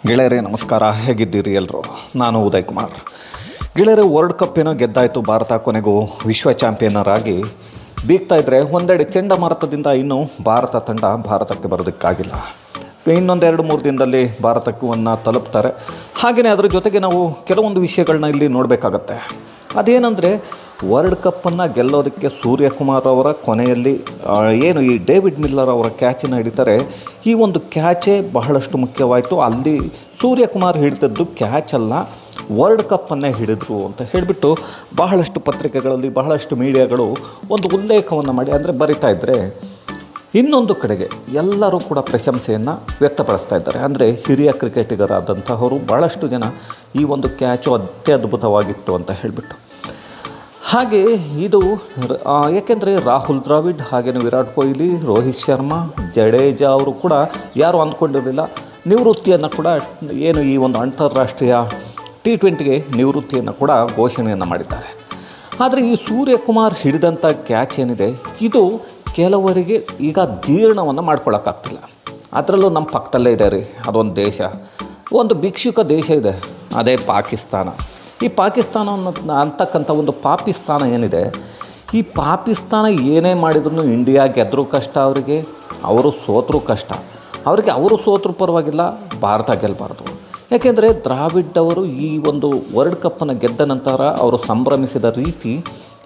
ಗೆಳೆಯರೇ ನಮಸ್ಕಾರ, ಹೇಗಿದ್ದೀರಿ ಎಲ್ಲರೂ? ನಾನು ಉದಯ್ ಕುಮಾರ್. ಗೆಳೆಯರೇ, ವರ್ಲ್ಡ್ ಕಪ್ ಏನೋ ಗೆದ್ದಾಯಿತು. ಭಾರತ ಕೊನೆಗೂ ವಿಶ್ವ ಚಾಂಪಿಯನರ್ ಆಗಿ ಬೀಗ್ತಾ ಇದ್ದರೆ ಒಂದೆಡೆ ಚಂಡಮಾರುತದಿಂದ ಇನ್ನೂ ಭಾರತ ತಂಡ ಭಾರತಕ್ಕೆ ಬರೋದಕ್ಕಾಗಿಲ್ಲ. ಇನ್ನೊಂದು 2-3 ದಿನದಲ್ಲಿ ಭಾರತಕ್ಕೆ ತಲುಪ್ತಾರೆ. ಹಾಗೆಯೇ ಅದರ ಜೊತೆಗೆ ನಾವು ಕೆಲವೊಂದು ವಿಷಯಗಳನ್ನ ಇಲ್ಲಿ ನೋಡಬೇಕಾಗತ್ತೆ. ಅದೇನೆಂದರೆ, ವರ್ಲ್ಡ್ ಕಪ್ಪನ್ನು ಗೆಲ್ಲೋದಕ್ಕೆ ಸೂರ್ಯಕುಮಾರ್ ಅವರ ಕೊನೆಯಲ್ಲಿ ಏನು ಈ ಡೇವಿಡ್ ಮಿಲ್ಲರ್ ಅವರ ಕ್ಯಾಚನ್ನು ಹಿಡಿತಾರೆ. ಈ ಒಂದು ಕ್ಯಾಚೇ ಬಹಳಷ್ಟು ಮುಖ್ಯವಾಯಿತು. ಅಲ್ಲಿ ಸೂರ್ಯಕುಮಾರ್ ಹಿಡಿದದ್ದು ಕ್ಯಾಚ್ ಅಲ್ಲ, ವರ್ಲ್ಡ್ ಕಪ್ಪನ್ನೇ ಹಿಡಿದ್ರು ಅಂತ ಹೇಳಿಬಿಟ್ಟು ಬಹಳಷ್ಟು ಪತ್ರಿಕೆಗಳಲ್ಲಿ ಬಹಳಷ್ಟು ಮೀಡಿಯಾಗಳು ಒಂದು ಉಲ್ಲೇಖವನ್ನು ಮಾಡಿ ಬರಿತಾ ಇದ್ದರೆ, ಇನ್ನೊಂದು ಕಡೆಗೆ ಎಲ್ಲರೂ ಕೂಡ ಪ್ರಶಂಸೆಯನ್ನು ವ್ಯಕ್ತಪಡಿಸ್ತಾ ಇದ್ದಾರೆ. ಅಂದರೆ ಹಿರಿಯ ಕ್ರಿಕೆಟಿಗರಾದಂತಹವರು ಭಾಳಷ್ಟು ಜನ ಈ ಒಂದು ಕ್ಯಾಚು ಅತ್ಯದ್ಭುತವಾಗಿತ್ತು ಅಂತ ಹೇಳಿಬಿಟ್ಟು. ಹಾಗೆ ಇದು ಏಕೆಂದರೆ ರಾಹುಲ್ ದ್ರಾವಿಡ್, ಹಾಗೆಯೇ ವಿರಾಟ್ ಕೊಹ್ಲಿ, ರೋಹಿತ್ ಶರ್ಮಾ, ಜಡೇಜಾ ಅವರು ಕೂಡ ಯಾರು ಅಂದ್ಕೊಂಡಿರಲಿಲ್ಲ ನಿವೃತ್ತಿಯನ್ನು ಕೂಡ ಏನು ಈ ಒಂದು ಅಂತಾರಾಷ್ಟ್ರೀಯ T20ಗೆ ನಿವೃತ್ತಿಯನ್ನು ಕೂಡ ಘೋಷಣೆಯನ್ನು ಮಾಡಿದ್ದಾರೆ. ಆದರೆ ಈ ಸೂರ್ಯಕುಮಾರ್ ಹಿಡಿದಂಥ ಕ್ಯಾಚ್ ಏನಿದೆ, ಇದು ಕೆಲವರಿಗೆ ಈಗ ಜೀರ್ಣವನ್ನು ಮಾಡ್ಕೊಳ್ಳೋಕ್ಕಾಗ್ತಿಲ್ಲ. ಅದರಲ್ಲೂ ನಮ್ಮ ಪಕ್ಕದಲ್ಲೇ ಇದೆ ರೀ, ಅದೊಂದು ದೇಶ, ಒಂದು ಭಿಕ್ಷುಕ ದೇಶ ಇದೆ, ಅದೇ ಪಾಕಿಸ್ತಾನ. ಈ ಪಾಕಿಸ್ತಾನ ಅಂತಕ್ಕಂಥ ಒಂದು ಪಾಕಿಸ್ತಾನ ಏನಿದೆ, ಈ ಪಾಕಿಸ್ತಾನ ಏನೇ ಮಾಡಿದ್ರು ಇಂಡಿಯಾ ಗೆದ್ದರೂ ಕಷ್ಟ ಅವರಿಗೆ, ಅವರು ಸೋತರೂ ಕಷ್ಟ ಅವರಿಗೆ. ಅವರು ಸೋತರೂ ಪರವಾಗಿಲ್ಲ, ಭಾರತ ಗೆಲ್ಲಬಾರ್ದು. ಯಾಕೆಂದರೆ ದ್ರಾವಿಡ್ ಅವರು ಈ ಒಂದು ವರ್ಲ್ಡ್ ಕಪ್ಪನ್ನು ಗೆದ್ದ ನಂತರ ಅವರು ಸಂಭ್ರಮಿಸಿದ ರೀತಿ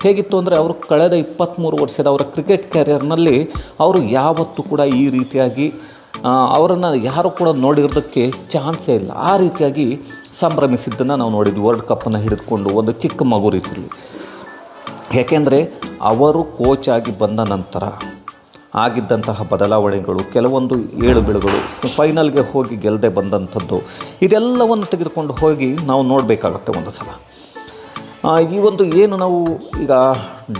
ಹೇಗಿತ್ತು ಅಂದರೆ, ಅವರು ಕಳೆದ 23 ವರ್ಷದ ಅವರ ಕ್ರಿಕೆಟ್ ಕ್ಯಾರಿಯರ್ನಲ್ಲಿ ಅವರು ಯಾವತ್ತೂ ಕೂಡ ಈ ರೀತಿಯಾಗಿ ಅವರನ್ನು ಯಾರು ಕೂಡ ನೋಡಿರೋದಕ್ಕೆ ಚಾನ್ಸೇ ಇಲ್ಲ. ಆ ರೀತಿಯಾಗಿ ಸಂಭ್ರಮಿಸಿದ್ದನ್ನು ನಾವು ನೋಡಿದ್ವಿ ವರ್ಲ್ಡ್ ಕಪ್ಪನ್ನು ಹಿಡಿದುಕೊಂಡು ಒಂದು ಚಿಕ್ಕ ಮಗು ರೀತಿಯಲ್ಲಿ. ಏಕೆಂದರೆ ಅವರು ಕೋಚ್ ಆಗಿ ಬಂದ ನಂತರ ಆಗಿದ್ದಂತಹ ಬದಲಾವಣೆಗಳು, ಕೆಲವೊಂದು ಏಳುಬೀಳುಗಳು, ಫೈನಲ್ಗೆ ಹೋಗಿ ಗೆಲ್ಲದೆ ಬಂದಂಥದ್ದು, ಇದೆಲ್ಲವನ್ನು ತೆಗೆದುಕೊಂಡು ಹೋಗಿ ನಾವು ನೋಡಬೇಕಾಗುತ್ತೆ ಒಂದು ಸಲ. ಈ ಒಂದು ಏನು ನಾವು ಈಗ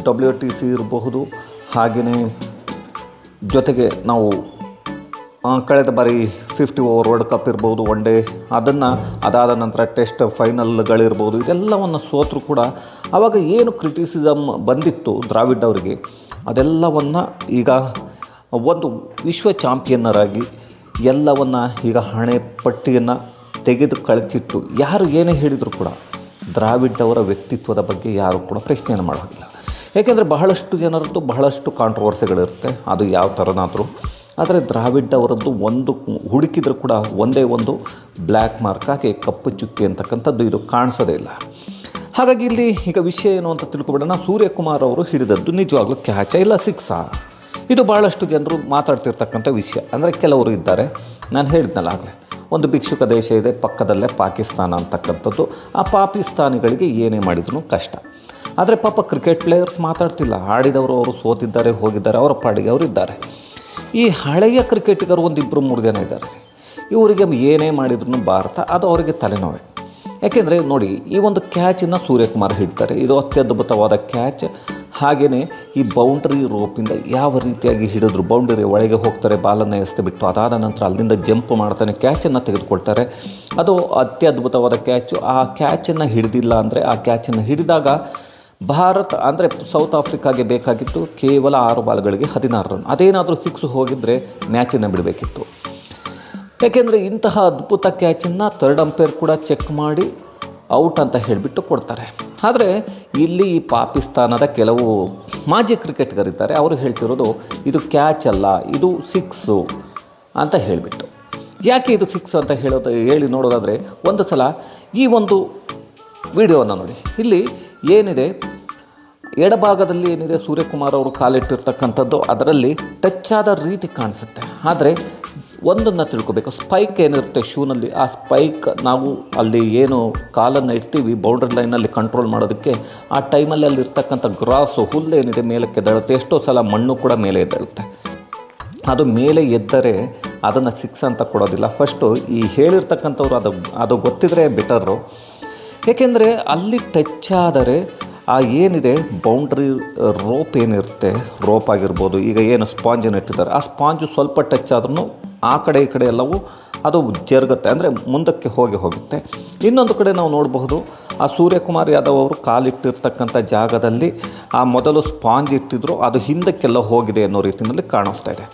WTC ಇರಬಹುದು, ಹಾಗೆಯೇ ಜೊತೆಗೆ ನಾವು ಕಳೆದ ಬಾರಿ 50 ಓವರ್ ವರ್ಲ್ಡ್ ಕಪ್ ಇರ್ಬೋದು, ಒನ್ ಡೇ, ಅದಾದ ನಂತರ ಟೆಸ್ಟ್ ಫೈನಲ್ಗಳಿರ್ಬೋದು, ಇದೆಲ್ಲವನ್ನು ಸೋತರೂ ಕೂಡ ಆವಾಗ ಏನು ಕ್ರಿಟಿಸಿಸಮ್ ಬಂದಿತ್ತು ದ್ರಾವಿಡ್ ಅವರಿಗೆ, ಅದೆಲ್ಲವನ್ನು ಈಗ ಒಂದು ವಿಶ್ವ ಚಾಂಪಿಯನ್ನರಾಗಿ ಎಲ್ಲವನ್ನು ಈಗ ಹಣೆ ಪಟ್ಟಿಯನ್ನು ತೆಗೆದು ಕಳಚಿಟ್ಟು ಯಾರು ಏನೇ ಹೇಳಿದರೂ ಕೂಡ ದ್ರಾವಿಡ್ ಅವರ ವ್ಯಕ್ತಿತ್ವದ ಬಗ್ಗೆ ಯಾರು ಕೂಡ ಪ್ರಶ್ನೆಯನ್ನು ಮಾಡೋದಿಲ್ಲ. ಏಕೆಂದರೆ ಬಹಳಷ್ಟು ಜನರದ್ದು ಬಹಳಷ್ಟು ಕಾಂಟ್ರವರ್ಸಿಗಳಿರುತ್ತೆ, ಅದು ಯಾವ ಥರನಾದರೂ. ಆದರೆ ದ್ರಾವಿಡ್ ಅವರದ್ದು ಒಂದು ಹುಡುಕಿದರೂ ಕೂಡ ಒಂದೇ ಒಂದು ಬ್ಲ್ಯಾಕ್ ಮಾರ್ಕ್ ಆಗಿ ಕಪ್ಪು ಚುಕ್ಕಿ ಅಂತಕ್ಕಂಥದ್ದು ಇದು ಕಾಣಿಸೋದೇ ಇಲ್ಲ. ಹಾಗಾಗಿ ಇಲ್ಲಿ ಈಗ ವಿಷಯ ಏನು ಅಂತ ತಿಳ್ಕೊಬಿಡೋಣ. ಸೂರ್ಯಕುಮಾರ್ ಅವರು ಹಿಡಿದದ್ದು ನಿಜವಾಗ್ಲೂ ಕ್ಯಾಚ ಇಲ್ಲ ಸಿಕ್ಸಾ? ಇದು ಭಾಳಷ್ಟು ಜನರು ಮಾತಾಡ್ತಿರ್ತಕ್ಕಂಥ ವಿಷಯ. ಅಂದರೆ ಕೆಲವರು ಇದ್ದಾರೆ, ನಾನು ಹೇಳಿದ್ನಲ್ಲ ಆಗಲೇ, ಒಂದು ಭಿಕ್ಷುಕ ದೇಶ ಇದೆ ಪಕ್ಕದಲ್ಲೇ ಪಾಕಿಸ್ತಾನ ಅಂತಕ್ಕಂಥದ್ದು. ಆ ಪಾಕಿಸ್ತಾನಿಗಳಿಗೆ ಏನೇ ಮಾಡಿದ್ರು ಕಷ್ಟ. ಆದರೆ ಪಾಪ ಕ್ರಿಕೆಟ್ ಪ್ಲೇಯರ್ಸ್ ಮಾತಾಡ್ತಿಲ್ಲ, ಆಡಿದವರು ಅವರು ಸೋತಿದ್ದಾರೆ, ಹೋಗಿದ್ದಾರೆ, ಅವರ ಪಾಡಿಗೆ ಅವರಿದ್ದಾರೆ. ಈ ಹಳೆಯ ಕ್ರಿಕೆಟಿಗರು ಒಂದು 2-3 ಜನ ಇದ್ದಾರೆ, ಇವರಿಗೆ ಏನೇ ಮಾಡಿದ್ರು ಭಾರತ ಅದು ಅವರಿಗೆ ತಲೆನೋವೆ. ಯಾಕೆಂದರೆ ನೋಡಿ, ಈ ಒಂದು ಕ್ಯಾಚನ್ನು ಸೂರ್ಯಕುಮಾರ್ ಹಿಡ್ತಾರೆ, ಇದು ಅತ್ಯದ್ಭುತವಾದ ಕ್ಯಾಚ್. ಹಾಗೆಯೇ ಈ ಬೌಂಡ್ರಿ ರೋಪಿಂದ ಯಾವ ರೀತಿಯಾಗಿ ಹಿಡಿದ್ರು, ಬೌಂಡ್ರಿ ಒಳಗೆ ಹೋಗ್ತಾರೆ, ಬಾಲನ್ನು ಎಸೆದು ಬಿಟ್ಟು ಅದಾದ ನಂತರ ಅಲ್ಲಿಂದ ಜಂಪ್ ಮಾಡ್ತಾನೆ, ಕ್ಯಾಚನ್ನು ತೆಗೆದುಕೊಳ್ತಾರೆ. ಅದು ಅತ್ಯದ್ಭುತವಾದ ಕ್ಯಾಚು. ಆ ಕ್ಯಾಚನ್ನು ಹಿಡಿದಿಲ್ಲ ಅಂದರೆ, ಆ ಕ್ಯಾಚನ್ನು ಹಿಡಿದಾಗ ಭಾರತ ಅಂದರೆ ಸೌತ್ ಆಫ್ರಿಕಾಗೆ ಬೇಕಾಗಿತ್ತು ಕೇವಲ 6 ಬಾಲ್ಗಳಿಗೆ 16 ರನ್. ಅದೇನಾದರೂ 6 ಹೋಗಿದ್ದರೆ ಮ್ಯಾಚನ್ನು ಬಿಡಬೇಕಿತ್ತು. ಯಾಕೆಂದರೆ ಇಂತಹ ಅದ್ಭುತ ಕ್ಯಾಚನ್ನು ಥರ್ಡ್ ಅಂಪೈರ್ ಕೂಡ ಚೆಕ್ ಮಾಡಿ ಔಟ್ ಅಂತ ಹೇಳಿಬಿಟ್ಟು ಕೊಡ್ತಾರೆ. ಆದರೆ ಇಲ್ಲಿ ಈ ಪಾಕಿಸ್ತಾನದ ಕೆಲವು ಮಾಜಿ ಕ್ರಿಕೆಟಿಗರಿದ್ದಾರೆ, ಅವರು ಹೇಳ್ತಿರೋದು ಇದು ಕ್ಯಾಚ್ ಅಲ್ಲ, ಇದು 6 ಅಂತ ಹೇಳಿಬಿಟ್ಟು. ಯಾಕೆ ಇದು 6 ಅಂತ ಹೇಳಿ ನೋಡೋದಾದರೆ, ಒಂದು ಸಲ ಈ ಒಂದು ವಿಡಿಯೋವನ್ನು ನೋಡಿ. ಇಲ್ಲಿ ಏನಿದೆ, ಎಡಭಾಗದಲ್ಲಿ ಏನಿದೆ ಸೂರ್ಯಕುಮಾರ್ ಅವರು ಕಾಲಿಟ್ಟಿರ್ತಕ್ಕಂಥದ್ದು, ಅದರಲ್ಲಿ ಟಚ್ ಆದ ರೀತಿ ಕಾಣಿಸುತ್ತೆ. ಆದರೆ ಒಂದನ್ನು ತಿಳ್ಕೊಬೇಕು, ಸ್ಪೈಕ್ ಏನಿರುತ್ತೆ ಶೂನಲ್ಲಿ, ಆ ಸ್ಪೈಕ್ ನಾವು ಅಲ್ಲಿ ಏನು ಕಾಲನ್ನು ಇಡ್ತೀವಿ ಬೌಂಡ್ರಿ ಲೈನಲ್ಲಿ ಕಂಟ್ರೋಲ್ ಮಾಡೋದಕ್ಕೆ, ಆ ಟೈಮಲ್ಲಿ ಅಲ್ಲಿರ್ತಕ್ಕಂಥ ಗ್ರಾಸು ಹುಲ್ಲೇನಿದೆ ಮೇಲಕ್ಕೆ ಎದ್ದೇಳುತ್ತೆ. ಎಷ್ಟೋ ಸಲ ಮಣ್ಣು ಕೂಡ ಮೇಲೆ ಎದ್ದೇಳುತ್ತೆ. ಅದು ಮೇಲೆ ಎದ್ದರೆ ಅದನ್ನು 6 ಅಂತ ಕೊಡೋದಿಲ್ಲ. ಫಸ್ಟು ಈ ಹೇಳಿರ್ತಕ್ಕಂಥವ್ರು ಅದು ಗೊತ್ತಿದ್ರೆ ಬೆಟರು. ಏಕೆಂದರೆ ಅಲ್ಲಿ ಟಚ್ ಆದರೆ ಆ ಏನಿದೆ ಬೌಂಡ್ರಿ ರೋಪ್ ಏನಿರುತ್ತೆ, ರೋಪ್ ಆಗಿರ್ಬೋದು, ಈಗ ಏನು ಸ್ಪಾಂಜನ್ನು ಇಟ್ಟಿದ್ದಾರೆ, ಆ ಸ್ಪಾಂಜು ಸ್ವಲ್ಪ ಟಚ್ ಆದ್ರೂ ಆ ಕಡೆ ಈ ಕಡೆ ಎಲ್ಲವೂ ಅದು ಜರುಗುತ್ತೆ, ಅಂದರೆ ಮುಂದಕ್ಕೆ ಹೋಗುತ್ತೆ. ಇನ್ನೊಂದು ಕಡೆ ನಾವು ನೋಡಬಹುದು, ಆ ಸೂರ್ಯಕುಮಾರ್ ಯಾದವ್ ಅವರು ಕಾಲಿಟ್ಟಿರ್ತಕ್ಕಂಥ ಜಾಗದಲ್ಲಿ ಆ ಮೊದಲು ಸ್ಪಾಂಜ್ ಇಟ್ಟಿದ್ರು, ಅದು ಹಿಂದಕ್ಕೆಲ್ಲ ಹೋಗಿದೆ ಅನ್ನೋ ರೀತಿಯಲ್ಲಿ ಕಾಣಿಸ್ತಾ ಇದೆ.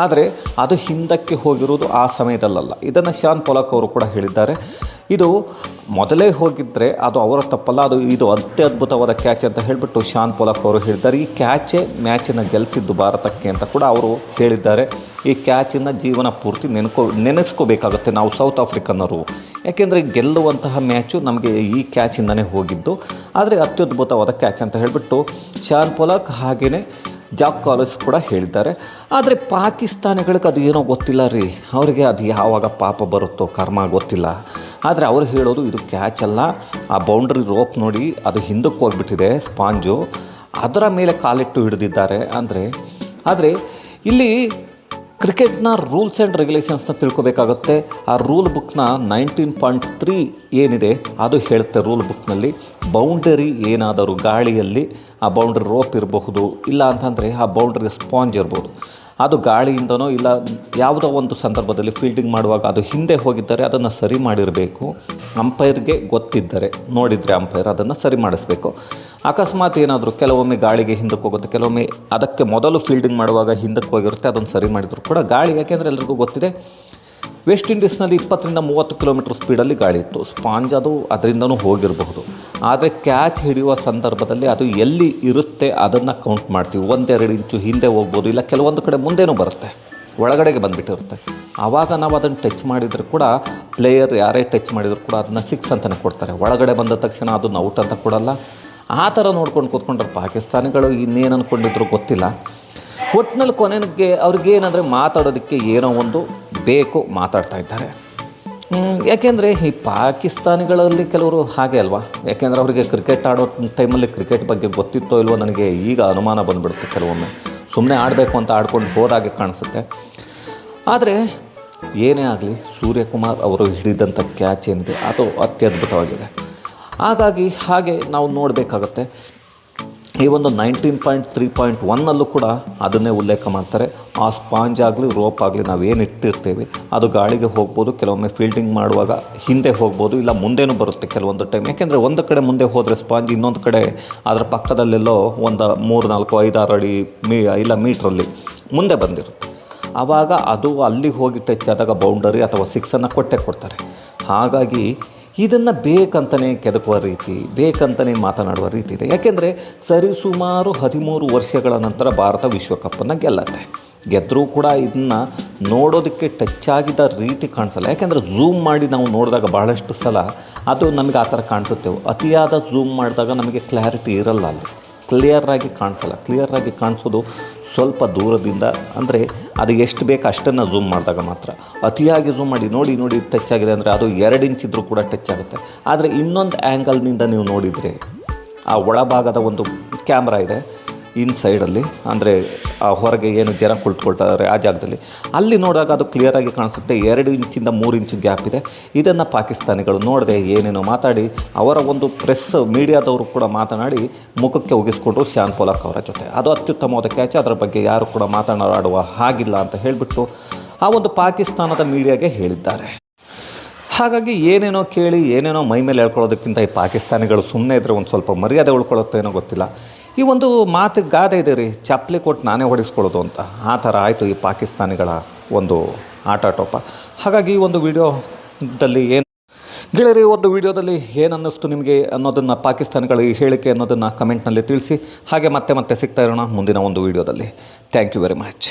ಆದರೆ ಅದು ಹಿಂದಕ್ಕೆ ಹೋಗಿರುವುದು ಆ ಸಮಯದಲ್ಲಲ್ಲ. ಇದನ್ನು ಶಾನ್ ಪೊಲಾಕ್ ಅವರು ಕೂಡ ಹೇಳಿದ್ದಾರೆ. ಇದು ಮೊದಲೇ ಹೋಗಿದ್ದರೆ ಅದು ಅವರ ತಪ್ಪಲ್ಲ, ಇದು ಅತ್ಯದ್ಭುತವಾದ ಕ್ಯಾಚ್ ಅಂತ ಹೇಳಿಬಿಟ್ಟು ಶಾನ್ ಪೊಲಾಕ್ ಅವರು ಹೇಳಿದ್ದಾರೆ. ಈ ಕ್ಯಾಚೇ ಮ್ಯಾಚನ್ನು ಗೆಲ್ಲಿಸಿದ್ದು ಭಾರತಕ್ಕೆ ಅಂತ ಕೂಡ ಅವರು ಹೇಳಿದ್ದಾರೆ. ಈ ಕ್ಯಾಚನ್ನು ಜೀವನ ಪೂರ್ತಿ ನೆನೆಸ್ಕೋಬೇಕಾಗುತ್ತೆ ನಾವು ಸೌತ್ ಆಫ್ರಿಕನ್ನರು, ಯಾಕೆಂದರೆ ಗೆಲ್ಲುವಂತಹ ಮ್ಯಾಚು ನಮಗೆ ಈ ಕ್ಯಾಚಿಂದನೇ ಹೋಗಿದ್ದು. ಆದರೆ ಅತ್ಯದ್ಭುತವಾದ ಕ್ಯಾಚ್ ಅಂತ ಹೇಳಿಬಿಟ್ಟು ಶಾನ್ ಪೊಲಾಕ್ ಹಾಗೆಯೇ ಜಾಕ್ ಕಾಲಿಸ್ ಕೂಡ ಹೇಳಿದ್ದಾರೆ. ಆದರೆ ಪಾಕಿಸ್ತಾನಿಗಳಿಗೆ ಅದು ಏನೋ ಗೊತ್ತಿಲ್ಲ ರೀ, ಅವರಿಗೆ ಅದು ಯಾವಾಗ ಪಾಪ ಬರುತ್ತೋ ಕರ್ಮ ಗೊತ್ತಿಲ್ಲ. ಆದರೆ ಅವರು ಹೇಳೋದು ಇದು ಕ್ಯಾಚ್ ಅಲ್ಲ, ಆ ಬೌಂಡ್ರಿ ರೋಪ್ ನೋಡಿ ಅದು ಹಿಂದಕ್ಕೆ ಹೋಗಿಬಿಟ್ಟಿದೆ, ಸ್ಪಾಂಜು ಅದರ ಮೇಲೆ ಕಾಲಿಟ್ಟು ಹಿಡಿದಿದ್ದಾರೆ ಆದರೆ ಇಲ್ಲಿ ಕ್ರಿಕೆಟ್ನ ರೂಲ್ಸ್ ಆ್ಯಂಡ್ ರೆಗ್ಯುಲೇಷನ್ಸ್ನ ತಿಳ್ಕೊಬೇಕಾಗುತ್ತೆ. ಆ ರೂಲ್ ಬುಕ್ನ 19.3 ಏನಿದೆ ಅದು ಹೇಳುತ್ತೆ. ರೂಲ್ ಬುಕ್ನಲ್ಲಿ ಬೌಂಡರಿ ಏನಾದರೂ ಗಾಳಿಯಲ್ಲಿ ಆ ಬೌಂಡ್ರಿ ರೋಪ್ ಇರಬಹುದು, ಇಲ್ಲ ಅಂತಂದರೆ ಆ ಬೌಂಡ್ರಿಗೆ ಸ್ಪಾಂಜ್ ಇರ್ಬೋದು, ಅದು ಗಾಳಿಯಿಂದನೋ ಇಲ್ಲ ಯಾವುದೋ ಒಂದು ಸಂದರ್ಭದಲ್ಲಿ ಫೀಲ್ಡಿಂಗ್ ಮಾಡುವಾಗ ಅದು ಹಿಂದೆ ಹೋಗಿದ್ದರೆ ಅದನ್ನು ಸರಿ ಮಾಡಿರಬೇಕು. ಅಂಪೈರ್ಗೆ ಗೊತ್ತಿದ್ದರೆ ನೋಡಿದರೆ ಅಂಪೈರ್ ಅದನ್ನು ಸರಿ ಮಾಡಿಸ್ಬೇಕು. ಅಕಸ್ಮಾತ್ ಏನಾದರೂ ಕೆಲವೊಮ್ಮೆ ಗಾಳಿಗೆ ಹಿಂದಕ್ಕೆ ಹೋಗುತ್ತೆ, ಕೆಲವೊಮ್ಮೆ ಅದಕ್ಕೆ ಮೊದಲು ಫೀಲ್ಡಿಂಗ್ ಮಾಡುವಾಗ ಹಿಂದಕ್ಕೆ ಹೋಗಿರುತ್ತೆ, ಅದನ್ನು ಸರಿ ಮಾಡಿದ್ರು ಕೂಡ ಗಾಳಿ, ಯಾಕೆಂದರೆ ಎಲ್ರಿಗೂ ಗೊತ್ತಿದೆ ವೆಸ್ಟ್ ಇಂಡೀಸ್ನಲ್ಲಿ 20-30 ಕಿಲೋಮೀಟರ್ ಸ್ಪೀಡಲ್ಲಿ ಗಾಳಿ ಇತ್ತು, ಸ್ಪಾಂಜ್ ಅದು ಅದರಿಂದನೂ ಹೋಗಿರಬಹುದು. ಆದರೆ ಕ್ಯಾಚ್ ಹಿಡಿಯುವ ಸಂದರ್ಭದಲ್ಲಿ ಅದು ಎಲ್ಲಿ ಇರುತ್ತೆ ಅದನ್ನು ಕೌಂಟ್ ಮಾಡ್ತೀವಿ. 1-2 ಇಂಚು ಹಿಂದೆ ಹೋಗ್ಬೋದು, ಇಲ್ಲ ಕೆಲವೊಂದು ಕಡೆ ಮುಂದೆನೂ ಬರುತ್ತೆ, ಒಳಗಡೆಗೆ ಬಂದುಬಿಟ್ಟಿರುತ್ತೆ. ಆವಾಗ ನಾವು ಅದನ್ನು ಟಚ್ ಮಾಡಿದರೂ ಕೂಡ ಪ್ಲೇಯರ್ ಯಾರೇ ಟಚ್ ಮಾಡಿದರೂ ಕೂಡ ಅದನ್ನು 6 ಅಂತಲೇ ಕೊಡ್ತಾರೆ. ಒಳಗಡೆ ಬಂದ ತಕ್ಷಣ ಅದನ್ನು ಔಟ್ ಅಂತ ಕೊಡಲ್ಲ. ಆ ಥರ ನೋಡ್ಕೊಂಡು ಕೂತ್ಕೊಂಡ್ರೆ ಪಾಕಿಸ್ತಾನಿಗಳು ಇನ್ನೇನು ಅಂದ್ಕೊಂಡಿದ್ರು ಗೊತ್ತಿಲ್ಲ. ಒಟ್ಟಿನಲ್ಲಿ ಕೊನೆಗೆ ಅವ್ರಿಗೇನಂದರೆ ಮಾತಾಡೋದಕ್ಕೆ ಏನೋ ಒಂದು ಬೇಕು, ಮಾತಾಡ್ತಾ ಇದ್ದಾರೆ. ಯಾಕೆಂದರೆ ಈ ಪಾಕಿಸ್ತಾನಿಗಳಲ್ಲಿ ಕೆಲವರು ಹಾಗೆ ಅಲ್ವಾ, ಯಾಕೆಂದರೆ ಅವರಿಗೆ ಕ್ರಿಕೆಟ್ ಆಡೋ ಟೈಮಲ್ಲಿ ಕ್ರಿಕೆಟ್ ಬಗ್ಗೆ ಗೊತ್ತಿತ್ತೋ ಇಲ್ವೋ ನನಗೆ ಈಗ ಅನುಮಾನ ಬಂದುಬಿಡುತ್ತೆ. ಕೆಲವೊಮ್ಮೆ ಸುಮ್ಮನೆ ಆಡಬೇಕು ಅಂತ ಆಡ್ಕೊಂಡು ಹೋದಾಗೆ ಕಾಣಿಸುತ್ತೆ. ಆದರೆ ಏನೇ ಆಗಲಿ ಸೂರ್ಯಕುಮಾರ್ ಅವರು ಹಿಡಿದಂಥ ಕ್ಯಾಚ್ ಏನಿದೆ ಅದು ಅತ್ಯದ್ಭುತವಾಗಿದೆ. ಹಾಗೆ ನಾವು ನೋಡಬೇಕಾಗತ್ತೆ. ಈ ಒಂದು 19.3.1 ಕೂಡ ಅದನ್ನೇ ಉಲ್ಲೇಖ ಮಾಡ್ತಾರೆ. ಆ ಸ್ಪಾಂಜ್ ಆಗಲಿ ರೋಪ್ ಆಗಲಿ ನಾವೇನು ಇಟ್ಟಿರ್ತೇವೆ ಅದು ಗಾಳಿಗೆ ಹೋಗ್ಬೋದು, ಕೆಲವೊಮ್ಮೆ ಫೀಲ್ಡಿಂಗ್ ಮಾಡುವಾಗ ಹಿಂದೆ ಹೋಗ್ಬೋದು, ಇಲ್ಲ ಮುಂದೆನೂ ಬರುತ್ತೆ ಕೆಲವೊಂದು ಟೈಮ್. ಯಾಕೆಂದರೆ ಒಂದು ಕಡೆ ಮುಂದೆ ಹೋದರೆ ಸ್ಪಾಂಜ್ ಇನ್ನೊಂದು ಕಡೆ ಅದರ ಪಕ್ಕದಲ್ಲೆಲ್ಲೋ ಒಂದು 3-4-5-6 ಅಡಿ ಇಲ್ಲ ಮೀಟ್ರಲ್ಲಿ ಮುಂದೆ ಬಂದಿರುತ್ತೆ. ಆವಾಗ ಅದು ಅಲ್ಲಿ ಹೋಗಿ ಟಚ್ ಆದಾಗ ಬೌಂಡರಿ ಅಥವಾ 6 ಕೊಟ್ಟೇ ಕೊಡ್ತಾರೆ. ಹಾಗಾಗಿ ಇದನ್ನು ಬೇಕಂತಲೇ ಕೆದಕುವ ರೀತಿ, ಬೇಕಂತಲೇ ಮಾತನಾಡುವ ರೀತಿ ಇದೆ. ಯಾಕೆಂದರೆ ಸರಿಸುಮಾರು 13 ವರ್ಷಗಳ ನಂತರ ಭಾರತ ವಿಶ್ವಕಪ್ಪನ್ನು ಗೆದ್ದರೂ ಕೂಡ ಇದನ್ನು ನೋಡೋದಕ್ಕೆ ಟಚ್ ಆಗಿದ್ದ ರೀತಿ ಕಾಣಿಸಲ್ಲ. ಯಾಕೆಂದರೆ ಝೂಮ್ ಮಾಡಿ ನಾವು ನೋಡಿದಾಗ ಬಹಳಷ್ಟು ಸಲ ಅದು ನಮಗೆ ಆ ಥರ ಕಾಣಿಸುತ್ತೇವೆ. ಅತಿಯಾದ ಝೂಮ್ ಮಾಡಿದಾಗ ನಮಗೆ ಕ್ಲಾರಿಟಿ ಇರಲ್ಲ, ಅಲ್ಲಿ ಕ್ಲಿಯರಾಗಿ ಕಾಣಿಸಲ್ಲ. ಕ್ಲಿಯರಾಗಿ ಕಾಣಿಸೋದು ಸ್ವಲ್ಪ ದೂರದಿಂದ, ಅಂದರೆ ಅದು ಎಷ್ಟು ಬೇಕು ಅಷ್ಟನ್ನು ಝೂಮ್ ಮಾಡಿದಾಗ ಮಾತ್ರ. ಅತಿಯಾಗಿ ಝೂಮ್ ಮಾಡಿ ನೋಡಿ ಟಚ್ ಆಗಿದೆ ಅಂದರೆ ಅದು 2 ಇಂಚ್ ಇದ್ದರೂ ಕೂಡ ಟಚ್ ಆಗುತ್ತೆ. ಆದರೆ ಇನ್ನೊಂದು ಆ್ಯಂಗಲ್ನಿಂದ ನೀವು ನೋಡಿದರೆ ಆ ಒಳಭಾಗದ ಒಂದು ಕ್ಯಾಮ್ರಾ ಇದೆ ಇನ್ಸೈಡಲ್ಲಿ, ಅಂದರೆ ಆ ಹೊರಗೆ ಏನು ಜನ ಕುಳಿತುಕೊಳ್ತಾರೆ ಆ ಜಾಗದಲ್ಲಿ, ಅಲ್ಲಿ ನೋಡಿದಾಗ ಅದು ಕ್ಲಿಯರಾಗಿ ಕಾಣಿಸುತ್ತೆ. 2 ಇಂಚಿಂದ 3 ಇಂಚು ಗ್ಯಾಪ್ ಇದೆ. ಇದನ್ನು ಪಾಕಿಸ್ತಾನಿಗಳು ನೋಡದೆ ಏನೇನೋ ಮಾತಾಡಿ ಅವರ ಒಂದು ಪ್ರೆಸ್ ಮೀಡಿಯಾದವರು ಕೂಡ ಮಾತನಾಡಿ ಮುಖಕ್ಕೆ ಒಗಿಸ್ಕೊಂಡ್ರು ಶಾನ್ ಪೊಲಾಕ್ ಅವರ ಜೊತೆ. ಅದು ಅತ್ಯುತ್ತಮವಾದ ಕ್ಯಾಚ್, ಅದರ ಬಗ್ಗೆ ಯಾರು ಕೂಡ ಮಾತನಾಡುವ ಹಾಗಿಲ್ಲ ಅಂತ ಹೇಳಿಬಿಟ್ಟು ಆ ಒಂದು ಪಾಕಿಸ್ತಾನದ ಮೀಡಿಯಾಗೆ ಹೇಳಿದ್ದಾರೆ. ಹಾಗಾಗಿ ಏನೇನೋ ಕೇಳಿ ಏನೇನೋ ಮೈ ಮೇಲೆ ಹೇಳ್ಕೊಳ್ಳೋದಕ್ಕಿಂತ ಈ ಪಾಕಿಸ್ತಾನಿಗಳು ಸುಮ್ಮನೆ ಇದ್ದರೆ ಒಂದು ಸ್ವಲ್ಪ ಮರ್ಯಾದೆ ಉಳ್ಕೊಳ್ಳುತ್ತೇನೋ ಗೊತ್ತಿಲ್ಲ. ಈ ಒಂದು ಮಾತು ಗಾದೆ ಇದೆ ರೀ, ಚಪ್ಪಲಿ ಕೊಟ್ಟು ನಾನೇ ಹೊಡಿಸ್ಕೊಳ್ಳೋದು ಅಂತ. ಆ ಥರ ಆಯಿತು ಈ ಪಾಕಿಸ್ತಾನಿಗಳ ಒಂದು ಆಟಾಟೋಪ. ಹಾಗಾಗಿ ಈ ಒಂದು ವಿಡಿಯೋದಲ್ಲಿ ಗೆಳೆಯರಿ, ಒಂದು ವಿಡಿಯೋದಲ್ಲಿ ಏನು ಅನ್ನಿಸ್ತು ನಿಮಗೆ ಅನ್ನೋದನ್ನು, ಪಾಕಿಸ್ತಾನಿಗಳ ಈ ಹೇಳಿಕೆ ಅನ್ನೋದನ್ನು ಕಮೆಂಟ್ನಲ್ಲಿ ತಿಳಿಸಿ. ಹಾಗೆ ಮತ್ತೆ ಸಿಗ್ತಾ ಇರೋಣ ಮುಂದಿನ ಒಂದು ವಿಡಿಯೋದಲ್ಲಿ. Thank you very much.